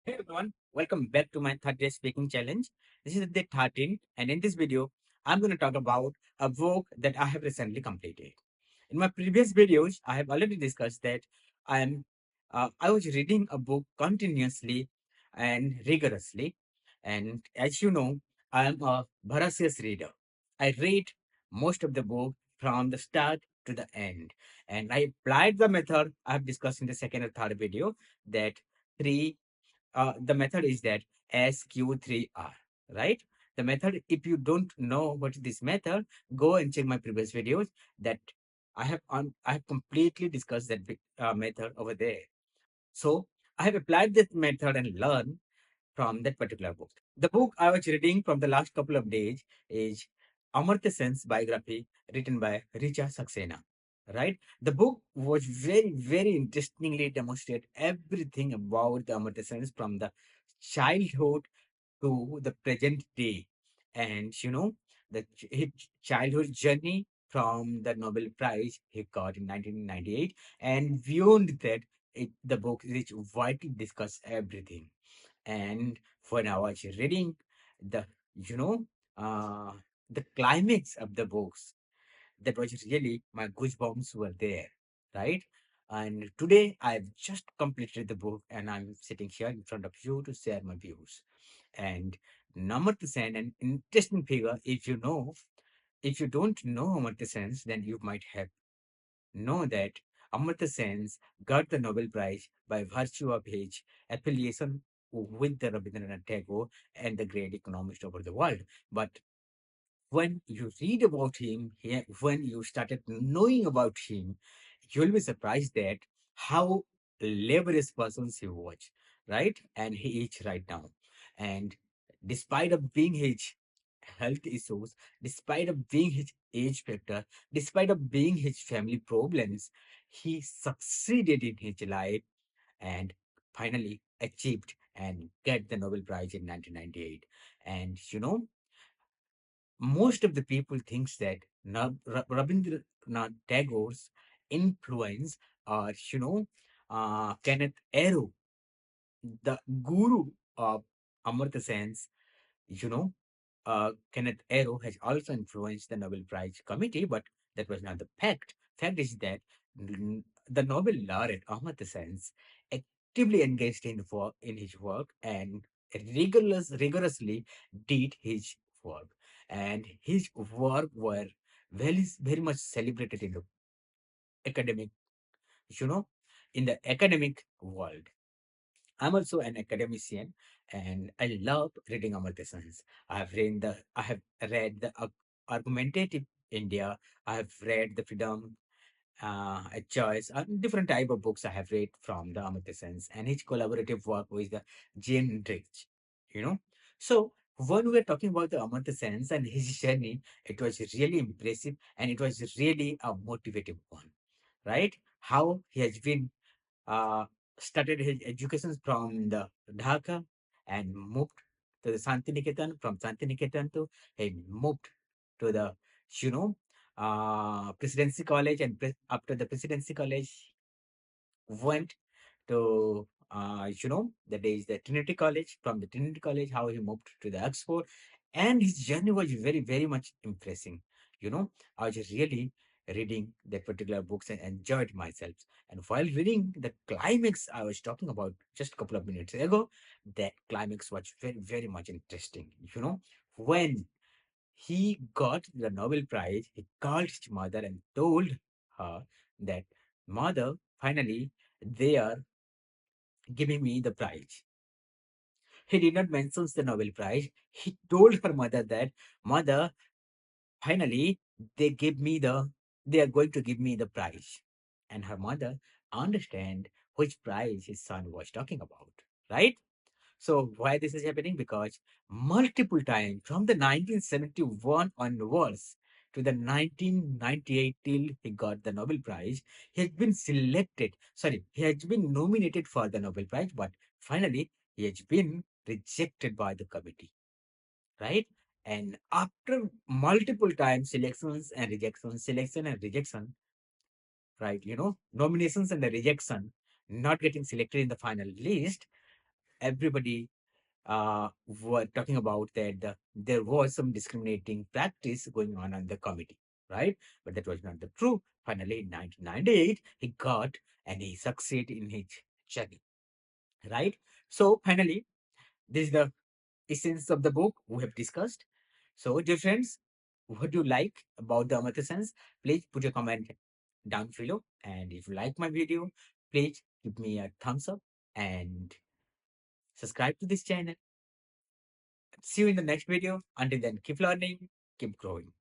Hey everyone, welcome back to my 30 day speaking challenge. This is day 13, and in this video, I'm going to talk about a book that I have recently completed. In my previous videos, I have already discussed that I was reading a book continuously and rigorously, and as you know, I am a voracious reader. I read most of the book from the start to the end, and I applied the method I have discussed in the second or third video that three the method is that SQ3R, right? The method, if you don't know what is this method, go and check my previous videos that I have completely discussed that method over there. So I have applied that method and learned from that particular book. The book I was reading from the last couple of days is Amartya Sen's biography written by Richa Saxena. Right? The book was very interestingly demonstrate everything about the Amartya Sen from the childhood to the present day. And his childhood journey from the Nobel Prize he got in 1998. And beyond that, the book which widely discuss everything. And when I was reading the, you know, uh, the climax of the books, that was really my goosebumps were there, right? And today I've just completed the book and I'm sitting here in front of you to share my views. And Namarta Sen, an interesting figure, if you don't know Amartya Sen, then you might have know that Amartya Sen got the Nobel Prize by virtue of his affiliation with the Rabindranath Tagore and the great economists over the world. But when you read about him, when you started knowing about him, you'll be surprised that how laborious persons he was, right? And he is right now. And despite of being his health issues, despite of being his age factor, despite of being his family problems, he succeeded in his life and finally achieved and get the Nobel Prize in 1998. And most of the people thinks that Rabindranath Tagore's influence or Kenneth Arrow, the guru of Amartya Sen's, you know, Kenneth Arrow has also influenced the Nobel Prize committee, but that was not the fact. Fact is that the Nobel laureate Amartya Sen actively engaged in his work and rigorously did his work, and his work were very much celebrated in the academic, you know, in the academic world. I'm also an academician and I love reading Amartya Sen. I have read the Argumentative India. I have read the Freedom a Choice, different type of books I have read from the Amartya Sen and his collaborative work with the Jane Rich, you know. So when we were talking about the Amartya Sen and his journey, it was really impressive and it was really a motivative one, right? How he has been uh, started his education from the Dhaka and moved to the Santiniketan. From Santiniketan to he moved to the you know Presidency College, and after the Presidency College went to that is the Trinity College. From the Trinity College, how he moved to the Oxford, and his journey was very much impressive. I was really reading that particular books and enjoyed myself. And while reading the climax I was talking about just a couple of minutes ago, that climax was very much interesting. When he got the Nobel Prize, he called his mother and told her that, Mother, finally, they are giving me the prize. He did not mention the Nobel Prize. He told her mother that, Mother, finally, they are going to give me the prize. And her mother understand which prize his son was talking about, right? So why this is happening? Because multiple times from the 1971 onwards to the 1998 till he got the Nobel Prize, he has been selected. Sorry, he has been nominated for the Nobel Prize, but finally he has been rejected by the committee, right? And after multiple times selections and rejections, selection and rejection, right? Nominations and the rejection, not getting selected in the final list, everybody were talking about that there was some discriminating practice going on the committee, right? But that was not the true. Finally, in 1998, he got and he succeeded in his journey, right? So finally, this is the essence of the book we have discussed. So, dear friends, what do you like about the Amartya Sense? Please put a comment down below. And if you like my video, please give me a thumbs up and subscribe to this channel. See you in the next video. Until then, keep learning, keep growing.